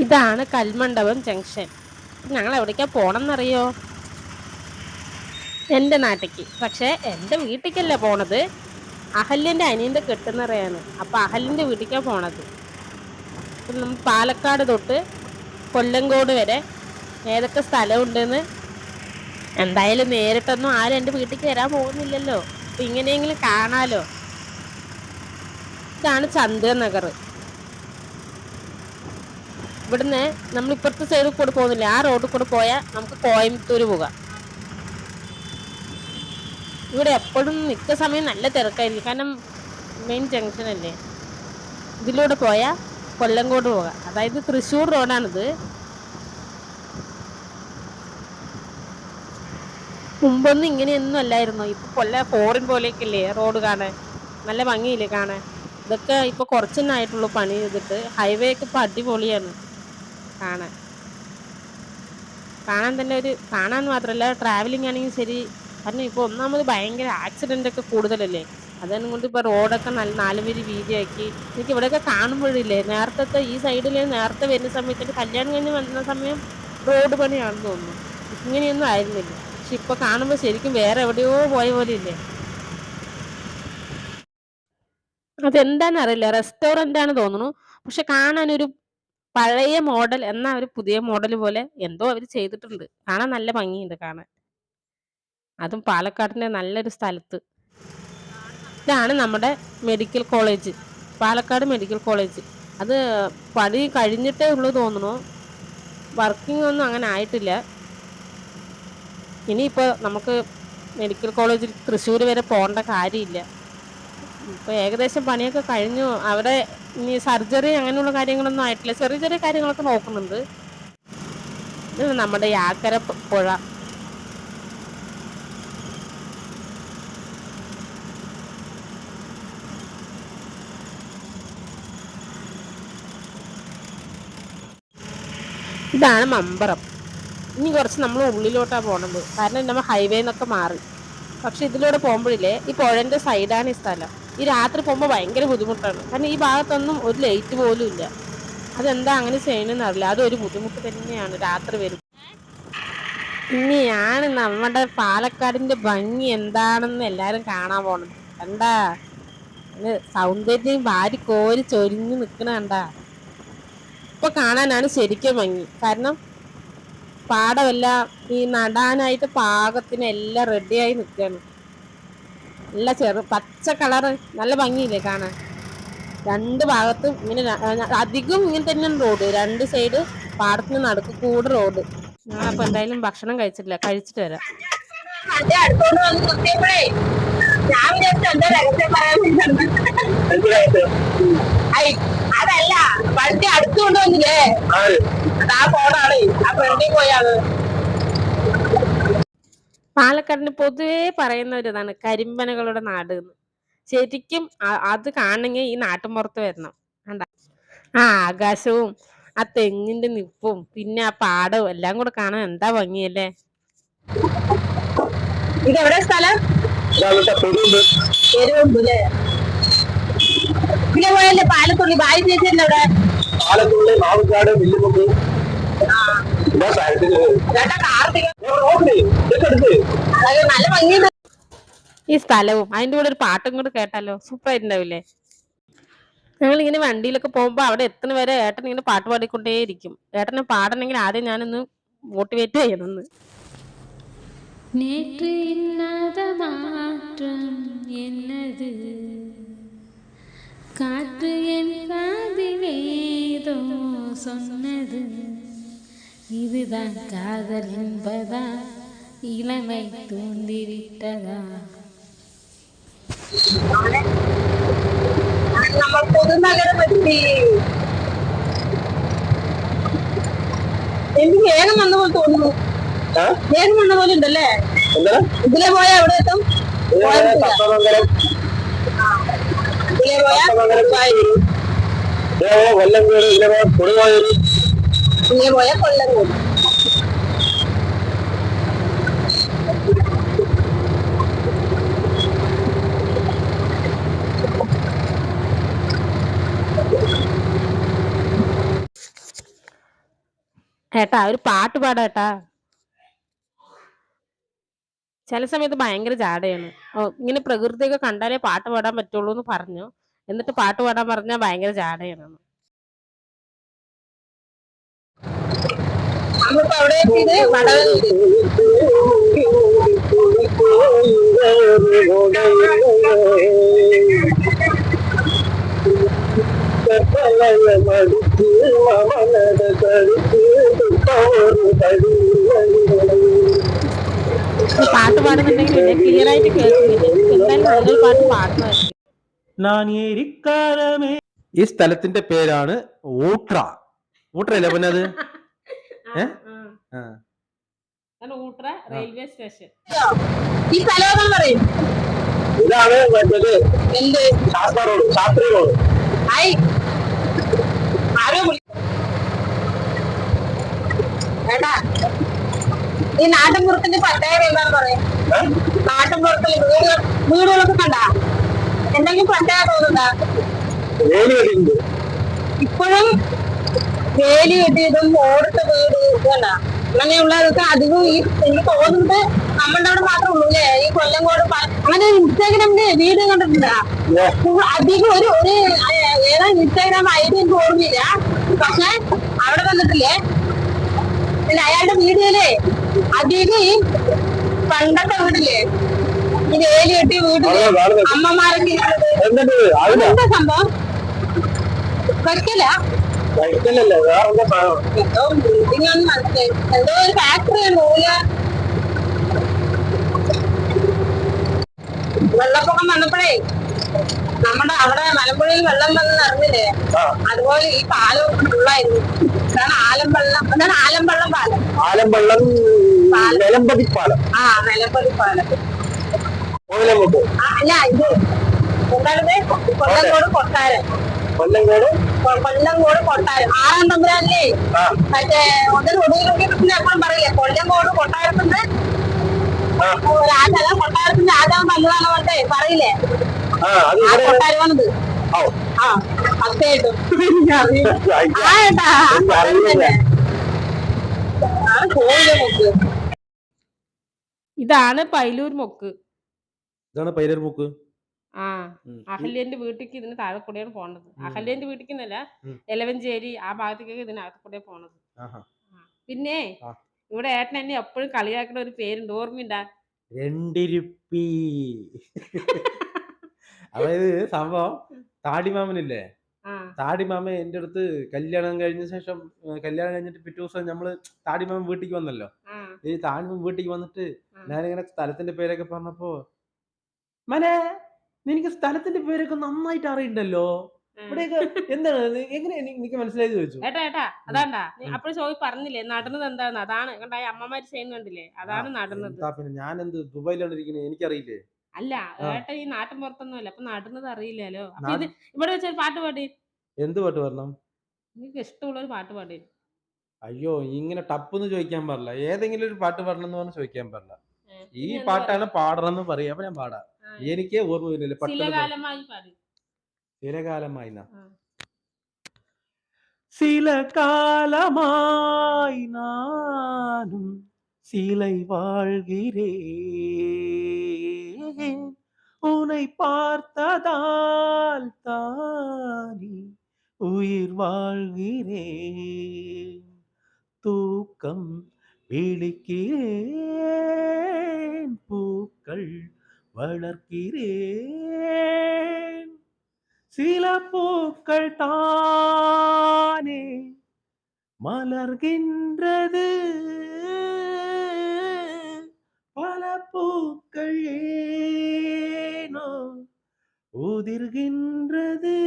ഇതാണ് കൽമണ്ഡപം ജംഗ്ഷൻ. ഞങ്ങൾ എവിടേക്കാ പോണെന്നറിയോ? എൻ്റെ നാട്ടിലേക്ക്. പക്ഷെ എൻ്റെ വീട്ടിലേക്കല്ല പോണത്, അഹല്യൻ്റെ അനിയൻ്റെ കെട്ടുന്നറിയാണ്. അപ്പൊ അഹല്യൻ്റെ വീട്ടിലേക്കാ പോണത്. അപ്പം നമ്മൾ പാലക്കാട് തൊട്ട് കൊല്ലങ്കോട് വരെ ഏതൊക്കെ സ്ഥലമുണ്ടെന്ന് എന്തായാലും നേരിട്ടൊന്നും ആരും എൻ്റെ വീട്ടിലേക്ക് വരാൻ പോകുന്നില്ലല്ലോ. അപ്പൊ ഇങ്ങനെയെങ്കിലും കാണാലോ. ഇതാണ് ചന്ദ്ര നഗർ. ഇവിടുന്ന് നമ്മൾ ഇപ്പുറത്തെ സൈഡിൽ കൂടെ പോകുന്നില്ല, ആ റോഡിൽ കൂടെ പോയാൽ നമുക്ക് കോയമ്പത്തൂർ പോകാം. ഇവിടെ എപ്പോഴും മിക്ക സമയം നല്ല തിരക്കായിരിക്കും, കാരണം മെയിൻ ജംഗ്ഷൻ അല്ലേ. ഇതിലൂടെ പോയാൽ കൊല്ലങ്കോട് പോകാം, അതായത് തൃശ്ശൂർ റോഡാണിത്. മുമ്പൊന്നും ഇങ്ങനെയൊന്നും അല്ലായിരുന്നു. ഇപ്പൊ ഫോറിൻ പോലെയൊക്കെയല്ലേ റോഡ് കാണാൻ, നല്ല ഭംഗിയില്ലേ കാണാൻ. ഇതൊക്കെ ഇപ്പൊ കുറച്ചെന്നായിട്ടുള്ളൂ പണി ചെയ്തിട്ട്. ഹൈവേ ഒക്കെ ഇപ്പൊ അടിപൊളിയാണ് കാണാൻ. കാണാൻ മാത്രമല്ല, ട്രാവലിംഗ് ആണെങ്കിൽ ശരി. കാരണം ഇപ്പൊ ഒന്നാമത് ഭയങ്കര ആക്സിഡന്റ് ഒക്കെ കൂടുതലല്ലേ. അതുകൊണ്ട് ഇപ്പൊ റോഡൊക്കെ നല്ല 4 വരി വീതിയാക്കി. എനിക്ക് ഇവിടെയൊക്കെ കാണുമ്പോഴില്ലേ, നേരത്തെ ഈ സൈഡില് നേരത്തെ വരുന്ന സമയത്ത് കല്യാണം കഴിഞ്ഞ് വന്ന സമയം റോഡ് പണിയാണെന്ന് തോന്നുന്നു. ഇങ്ങനെയൊന്നും ആയിരുന്നില്ല. പക്ഷെ ഇപ്പൊ കാണുമ്പോ ശരിക്കും വേറെ എവിടെയോ പോയ പോലെ ഇല്ലേ. അതെന്താന്നറിയില്ല, റെസ്റ്റോറന്റ് ആണ് തോന്നുന്നു. പക്ഷെ കാണാനൊരു പഴയ മോഡൽ എന്നാ ഒരു പുതിയ മോഡൽ പോലെ എന്തോ അവർ ചെയ്തിട്ടുണ്ട്. കാണാൻ നല്ല ഭംഗിയുണ്ട് കാണാൻ, അതും പാലക്കാടിന്റെ നല്ലൊരു സ്ഥലത്ത്. ഇതാണ് നമ്മുടെ medical college, Palakkad medical college. അത് പണി കഴിഞ്ഞിട്ടേ ഉള്ളൂ തോന്നുന്നു, വർക്കിംഗ് ഒന്നും അങ്ങനെ ആയിട്ടില്ല. ഇനിയിപ്പോൾ നമുക്ക് മെഡിക്കൽ കോളേജിൽ തൃശ്ശൂർ വരെ പോകേണ്ട കാര്യമില്ല. ഇപ്പോൾ ഏകദേശം പണിയൊക്കെ കഴിഞ്ഞു. അവിടെ ഇനി സർജറി അങ്ങനെയുള്ള കാര്യങ്ങളൊന്നും ആയിട്ടില്ല, ചെറിയ ചെറിയ കാര്യങ്ങളൊക്കെ നോക്കുന്നുണ്ട്. ഇത് നമ്മുടെ യാക്കര പുഴ. ഇതാണ് മമ്പറം. ഇനി കുറച്ച് നമ്മൾ ഉള്ളിലോട്ടാണ് പോകണത്, കാരണം നമ്മൾ ഹൈവേ എന്നൊക്കെ മാറി. പക്ഷെ ഇതിലൂടെ പോകുമ്പോഴില്ലേ, ഈ പുഴന്റെ സൈഡാണ് ഈ സ്ഥലം. ഈ രാത്രി പോകുമ്പോൾ ഭയങ്കര ബുദ്ധിമുട്ടാണ്, കാരണം ഈ ഭാഗത്തൊന്നും ഒരു ലൈറ്റ് പോലും ഇല്ല. അതെന്താ അങ്ങനെ ചെയ്യണമെന്ന് അറിയില്ല, അതൊരു ബുദ്ധിമുട്ട് തന്നെയാണ് രാത്രി വരും. ഇനിയാണ് നമ്മുടെ പാലക്കാടിന്റെ ഭംഗി എന്താണെന്ന് എല്ലാരും കാണാൻ പോണത്. കണ്ടാ, സൗന്ദര്യം ഭാരി കോരി ചൊരിഞ്ഞു നിക്കണ കണ്ടാ. ഇപ്പൊ കാണാനാണ് ശരിക്കും ഭംഗി, കാരണം പാടമെല്ലാം ഈ നടാനായിട്ട് പാകത്തിന് എല്ലാം റെഡിയായി നിൽക്കുകയാണ്. നല്ല പച്ച കളറ്, നല്ല ഭംഗിയില്ലേ കാണാൻ. രണ്ട് ഭാഗത്തും ഇങ്ങനെ അധികം ഇങ്ങനെ തന്നെയാണ് റോഡ്, രണ്ട് സൈഡ് പാടത്തിന് നടുക്ക് കൂടെ റോഡ്. ഞങ്ങളപ്പോ എന്തായാലും ഭക്ഷണം കഴിച്ചിട്ടില്ല, കഴിച്ചിട്ട് വരാം. അതല്ല, വണ്ടി അടുത്തുകൊണ്ട് വന്നില്ലേ, ആ ഫോണാണ് ആ ഫ്രണ്ടിൽ പോയാണ്. പാലക്കാടിന് പൊതുവേ പറയുന്ന ഒരു ഇതാണ് കരിമ്പനകളുടെ നാട് എന്ന്. ശരിക്കും അത് കാണണമെങ്കിൽ ഈ നാട്ടുമ്പുറത്ത് വരണം. കണ്ട ആ ആകാശവും ആ തെങ്ങിന്റെ നിപ്പും പിന്നെ ആ പാടവും എല്ലാം കൂടെ കാണാൻ എന്താ ഭംഗിയല്ലേ. ഇതെവിടെ സ്ഥലം? പിന്നെ പോയല്ലേ പാലത്തുള്ളി ബായി ചേച്ചിന്റെ അവിടെ. പാലത്തുള്ളി മാവുകാട് വില്ലുമുക്ക് നല്ല ഭംഗിയുണ്ട് ഈ സ്ഥലവും. അതിന്റെ കൂടെ ഒരു പാട്ടും കൂടെ കേട്ടാലോ, സൂപ്പർ ആയിട്ടുണ്ടാവില്ലേ. ഞങ്ങൾ ഇങ്ങനെ വണ്ടിയിലൊക്കെ പോകുമ്പോ അവിടെ എത്തുന്ന വരെ ഏട്ടൻ ഇങ്ങനെ പാട്ട് പാടിക്കൊണ്ടേയിരിക്കും. ഏട്ടനെ പാടണമെങ്കിൽ ആദ്യം ഞാനൊന്ന് മോട്ടിവേറ്റ് ചെയ്യണമെന്ന്. நேற்று இல்லாத மாற்றம் என்னது, காற்று என் காதிலேதோ சொன்னது, இதுதான் காதல் என்பதா, இளமை தூண்டிவிட்டதா. നമ്മൾ പൊതുനഗരം പറ്റി എനിക്ക് വേഗം വന്ന പോലെ തോന്നുന്നു. വേഗം വന്ന പോലെ ഉണ്ടല്ലേ. ഇതിലെ പോയാ എവിടെ എത്തും? ഇതിലെ പോയാ കൊല്ലങ്കോട്, ഇതിലെ പോയാ കൊല്ലങ്കോട്. ഏട്ടാ ഒരു പാട്ട് പാടാട്ടാ. ചില സമയത്ത് ഭയങ്കര ജാടയാണ്. ഇങ്ങനെ പ്രകൃതിയൊക്കെ കണ്ടാലേ പാട്ട് പാടാൻ പറ്റുള്ളൂ എന്ന് പറഞ്ഞു. എന്നിട്ട് പാട്ട് പാടാൻ പറഞ്ഞാൽ ഭയങ്കര ജാടയാണ്. നമ്മളിപ്പോ അവിടെ എത്തിയത് വടവന്നൂര്. പാട്ട് പാടുന്നുണ്ടെങ്കിൽ പിന്നെ ക്ലിയർ ആയിട്ട് കേൾക്കുന്നില്ല. എന്തായാലും നല്ലൊരു പാട്ട് പാടുന്നതായിരിക്കും. ഈ സ്ഥലത്തിന്റെ പേരാണ് ഊട്ര. ഊട്രല്ലേ പിന്നെ അത് ഊട്ര റെയിൽവേ സ്റ്റേഷൻ. ഈ സ്ഥലം പറയും ഇതാണ് മറ്റേത് എന്ത് ശാസ്ത്രി റോഡ്. ആയി ആരോ ഏട്ടാ ഈ നാട്ടിൻപുറത്തിന്റെ പ്രത്യേകത എന്താന്ന് പറയും? നാട്ടിൻപുറത്തിൽ വീടുകളൊക്കെ കണ്ടാ എന്തെങ്കിലും പ്രത്യേകത തോന്നുന്നുണ്ടാ? ഇപ്പോഴും വേലി കെട്ടിയതും ഓടിട്ട വീട് ഇതല്ല അങ്ങനെയുള്ളതൊക്കെ അധികം ഈ എനിക്ക് തോന്നുന്നത് നമ്മളുടെ അവിടെ മാത്രമേ ഉള്ളൂ അല്ലേ? ഈ കൊല്ലംകോട് അങ്ങനെ ഇൻസ്റ്റാഗ്രാമില് വീഡിയോ കണ്ടിട്ടുണ്ടാ? അധികം ഒരു ഏതാ ഇൻസ്റ്റാഗ്രാം ഐഡി എനിക്ക് ഓർമ്മയില്ല. പക്ഷെ അവിടെ വന്നിട്ടില്ലേ പിന്നെ അയാളുടെ വീഡിയോയിലേ അധികം ഈ പണ്ടത്തെ വീടില്ലേ ഈ വേലി കെട്ടിയ വീട്ടില് അമ്മമാരൊക്കെ എന്താ സംഭവം? വെക്കല എന്തോ ബിൽഡിംഗ് ആണ് മനസ്സിലായി. എന്തോ ഒരു ഫാക്ടറിയാണ് നൂല. വെള്ളപ്പൊക്കം വന്നപ്പോഴേ നമ്മുടെ അവിടെ മലമ്പുഴയിൽ വെള്ളം വന്ന് നിറഞ്ഞില്ലേ, അതുപോലെ ഈ പാലം ഫുള്ളായിരുന്നു. ഇതാണ് ആലമ്പള്ളം. അതാണ് ആലമ്പള്ളം പാലം. ആലമ്പള്ളം നിലമ്പതി പാലം. ആ നിലമ്പതി പാലം. അല്ല ഇത് എന്താണിത്? കൊല്ലങ്കോട് കൊട്ടാരം. കൊല്ലങ്കോട് കൊട്ടാരം. ആറാം തമ്പുരാനില്ലേ മറ്റേ ഒടുവിലൊക്കെ എപ്പോഴും പറയില്ലേ കൊല്ലങ്കോട് കൊട്ടാരത്തിന്റെ രാജാവ്, കൊട്ടാരത്തിന്റെ രാജാവ് നല്ലതാണ് പറഞ്ഞേ പറയില്ലേ? ആ കൊട്ടാരമാണിത്. ആ സത്യമായിട്ടും ഇതാണ് പൈലൂർ മുക്ക്. ഇതാണ് പൈലൂർ മുക്ക്. ആ അഹല്യന്റെ വീട്ടിലേക്ക് ഇതിന് താഴെ കൂടെയാണ് പോണത്. അഹല്യന്റെ വീട്ടിലേക്ക് എന്നല്ല, എലവഞ്ചേരി ആ ഭാഗത്തേക്കൊക്കെ ഇതിനകത്ത് കൂടെ പോണത്. പിന്നെ ഇവിടെ ഏട്ടൻ എന്നെ എപ്പോഴും കളിയാക്കുന്ന ഒരു പേരുണ്ട്, ഓർമ്മയുണ്ടാ? രണ്ടിരുപ്പി. അതായത് സംഭവം താടിമാമനില്ലേ, താടിമാമ എന്റെ അടുത്ത് കല്യാണം കഴിഞ്ഞ ശേഷം, കല്യാണം കഴിഞ്ഞിട്ട് പിറ്റേ ദിവസം നമ്മള് താടിമാമൻ വീട്ടിലേക്ക് വന്നല്ലോ. ഈ താടിമാമൻ വീട്ടിലേക്ക് വന്നിട്ട് ഞാനിങ്ങനെ സ്ഥലത്തിന്റെ പേരൊക്കെ പറഞ്ഞപ്പോ, മനെ നിനക്ക് സ്ഥലത്തിന്റെ പേരൊക്കെ നന്നായിട്ട് അറിയണ്ടല്ലോ, ഇവിടെയൊക്കെ എന്താണ് എങ്ങനെ എനിക്ക് മനസ്സിലായി ചോദിച്ചു. ഏട്ടാ അതാണ്ടാ അപ്പോഴും ചോദി പറഞ്ഞില്ലേ നടന്നത് എന്താന്ന്? അതാണ് കണ്ടായ അമ്മമാര് ചെയ്യുന്നുണ്ടില്ലേ, അതാണ് നടന്നത്. പിന്നെ ഞാൻ എന്ത് ദുബായിലാണ് ഇരിക്കുന്നത്, എനിക്കറിയില്ലേ? അല്ല ഏട്ടാ ഈ നാട്ടിൻ പുറത്തൊന്നുമല്ല, അപ്പൊ നടന്നത് അറിയില്ലല്ലോ. അപ്പൊ ഇത് ഇവിടെ വെച്ചൊരു പാട്ട് പാടി. എന്ത് പാട്ട് പാടണം? നിങ്ങൾക്ക് ഇഷ്ടമുള്ള ഒരു പാട്ട് പാടി. അയ്യോ ഇങ്ങനെ ടപ്പെന്ന് ചോദിക്കാൻ പാടില്ല, ഏതെങ്കിലും ഒരു പാട്ട് പാടണം എന്ന് പറഞ്ഞാൽ ചോദിക്കാൻ പാടില്ല. ഈ പാട്ടാണ് പാടണം എന്ന് പറയാ, അപ്പൊ ഞാൻ പാടാം. എനിക്ക് ഓർമ്മയില്ല. ചിലകാലമായി പാടി. ചിലകാലമായി சில காலமாய் நானும் சிலை வாழ்கிறேன், உன்னை பார்த்ததால் தானே உயிர் வாழ்கிறேன், தூக்கம் விழிக்கிறேன், பூக்கள் வளர்க்கிறேன், சில பூக்கள் தானே மலர்கின்றது, பல பூக்கள் ஏனோ உதிர்கின்றது,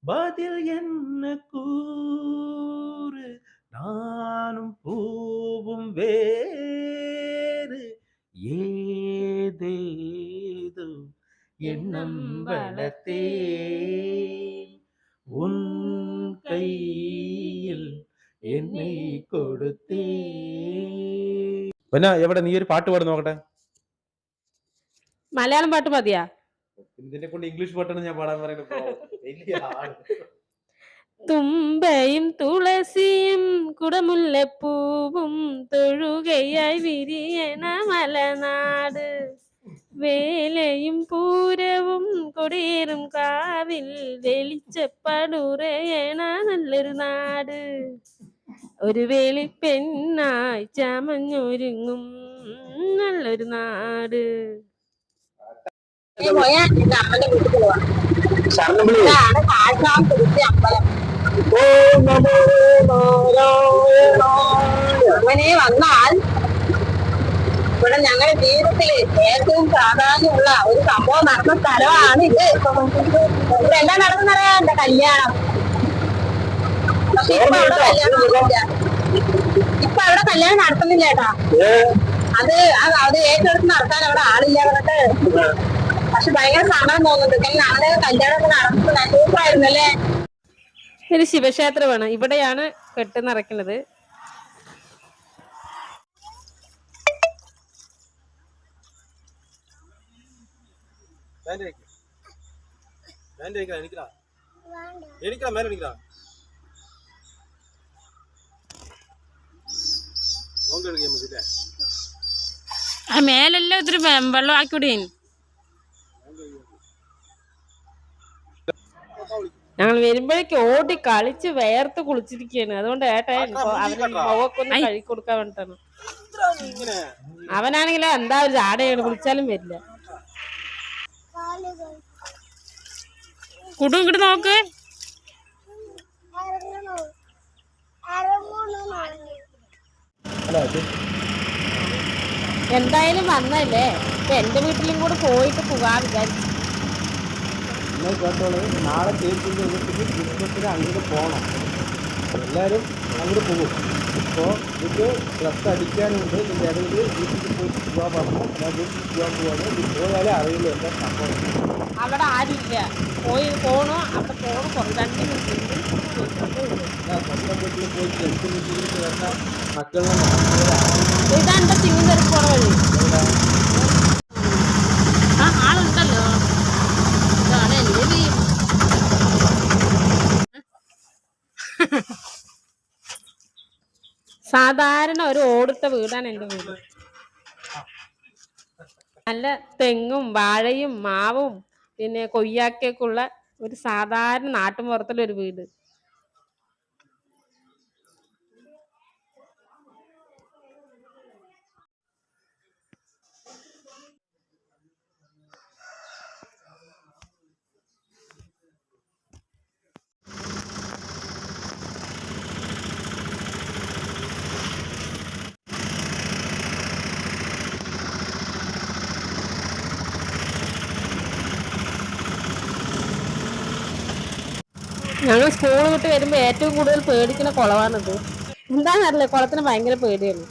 பதில் என்ன கூறு, நானும் பூவும் வேறு ஏதேதோ எண்ணம் வளர்த்தேன், உன் கையில் என்னை കൊടുത്തേൻ. പിന്നെ എവിടെ നീ ഒരു പാട്ട് പാടി നോക്കട്ടെ. മലയാളം പാട്ട് മതിയാ? ഇതിനെ കൊണ്ട് ഇംഗ്ലീഷ് പാട്ടാണ് ഞാൻ പാടാൻ പറയുന്നത്. തുമ്പയും തുളസിയും കുടമുല്ലപ്പൂവും തൊഴുകയായി വിരിയണ മലനാട്. വേലയും പൂരവും കൊടിയേറും കാവിൽ വെളിച്ചപ്പാടുറയണ നല്ലൊരു നാട്. ഒരു വേളിപ്പെണ്ണായി ചമഞ്ഞൊരുങ്ങും നല്ലൊരു നാട്. പോയാ എന്റെ അമ്മന്റെ വീട്ടിൽ പോവാ. ഇതാണ് കാഴ്ചാംകുറിച്ചി അമ്പലം. അങ്ങനെ വന്നാൽ ഇവിടെ ഞങ്ങളുടെ ജീവിതത്തിൽ ഏറ്റവും പ്രാധാന്യമുള്ള ഒരു സംഭവം നടന്ന സ്ഥലമാണ് ഇത്. ഇവിടെ എല്ലാം നടക്കുന്നറിയാം, എന്റെ കല്യാണം. പക്ഷെ ഇപ്പൊ അവിടെ കല്യാണം നടന്നില്ല. ഇപ്പൊ അവിടെ കല്യാണം നടത്തുന്നില്ല ചേട്ടാ. അത് ഏറ്റെടുത്ത് നടത്താൻ അവിടെ ആളില്ല പറഞ്ഞിട്ട്. പക്ഷെ ഭയങ്കര സങ്കടം തോന്നുന്നുണ്ട്. നമ്മുടെ കല്യാണം നടത്തുന്നത് അന്വേഷമായിരുന്നല്ലേ. ഇത് ശിവക്ഷേത്രമാണ്. ഇവിടെയാണ് കെട്ട് നിറയ്ക്കുന്നത്. മേലെല്ലാം ഒത്തിരി വെള്ളം ആക്കിവിടേ. ഞങ്ങൾ വരുമ്പോഴേക്ക് ഓടി കളിച്ച് വേർത്ത് കുളിച്ചിരിക്കുകയാണ്. അതുകൊണ്ട് ഏട്ടൻ അവന് മുഖമൊക്കെ ഒന്ന് കഴുകി കൊടുക്കാൻ വേണ്ടിട്ടാണ്. അവനാണെങ്കിലോ എന്താ ഒരു ചാടയാണ്, കുളിച്ചാലും വരില്ല. കുടും ഇങ്ങോട്ട് നോക്ക്. എന്തായാലും വന്നല്ലേ, എന്റെ വീട്ടിലും കൂടെ പോയിട്ട് പോകാൻ വിചാരിച്ചു. കേട്ടോളൂ, നാളെ ചേച്ചിൻ്റെ വീട്ടിൽ ക്രിസ്മസിന് അങ്ങോട്ട് പോകണം. എല്ലാവരും അങ്ങോട്ട് പോകും. ഇപ്പോൾ ഇത് ഡ്രസ്സ് അടിക്കാനുണ്ട്. ഇതിൻ്റെ ഇടയിൽ വീട്ടിൽ പോയിട്ട് പോകാൻ പറഞ്ഞു. ഞാൻ വീട്ടിൽ പോകാൻ പോവാണ്. ഇത് പോയാലേ അറിയില്ല എന്താ സംഭവം. അവിടെ ആരുമില്ല. പോണോ അവിടെ പോണോ 2 മിനിറ്റ്. ഞാൻ സ്വന്തം വീട്ടിൽ പോയി 2 മിനിറ്റ് വരുന്ന മക്കളെ ഇതാണ്ട ചിങ്ങി തെരക്ക് പോണ വഴി. ആളുണ്ടല്ലോ. സാധാരണ ഒരു ഓടിട്ട വീടാണ് എൻ്റെ വീട്. നല്ല തെങ്ങും വാഴയും മാവും പിന്നെ കൊയ്യാക്കൊക്കെ ഉള്ള ഒരു സാധാരണ നാട്ടുമ്പുറത്തുള്ളൊരു വീട്. ഞങ്ങൾ സ്കൂൾ വിട്ട് വരുമ്പോൾ ഏറ്റവും കൂടുതൽ പേടിക്കുന്ന കുളമാണിത്. എന്താണെന്നറിയില്ല, കുളത്തിന് ഭയങ്കര പേടിയാണ്.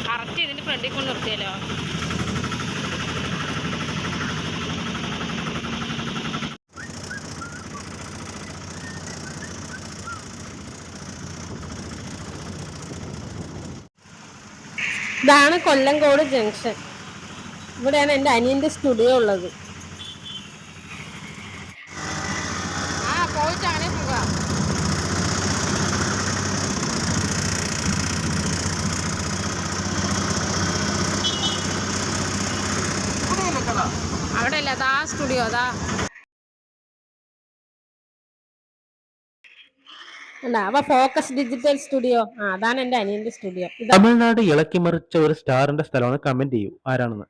കറക്റ്റ് ഇതിന്റെ ഫ്രണ്ടിൽ കൊണ്ട് നിർത്തിയല്ലോ. ഇതാണ് കൊല്ലങ്കോട് ജംഗ്ഷൻ. ഇവിടെയാണ് എൻ്റെ അനിയൻ്റെ സ്റ്റുഡിയോ ഉള്ളത്. പോയിട്ട് അങ്ങനെ പോകാം. അവിടെ അല്ല, അതാ സ്റ്റുഡിയോ. അതാ ഫോക്കസ് ഡിജിറ്റൽ സ്റ്റുഡിയോ. അതാണ് എൻ്റെ അനിയൻ്റെ സ്റ്റുഡിയോ. തമിഴ്നാട് ഇളക്കിമറിച്ച ഒരു സ്റ്റാറിന്റെ സ്ഥലമാണ്. കമന്റ് ചെയ്യൂ ആരാണെന്ന്.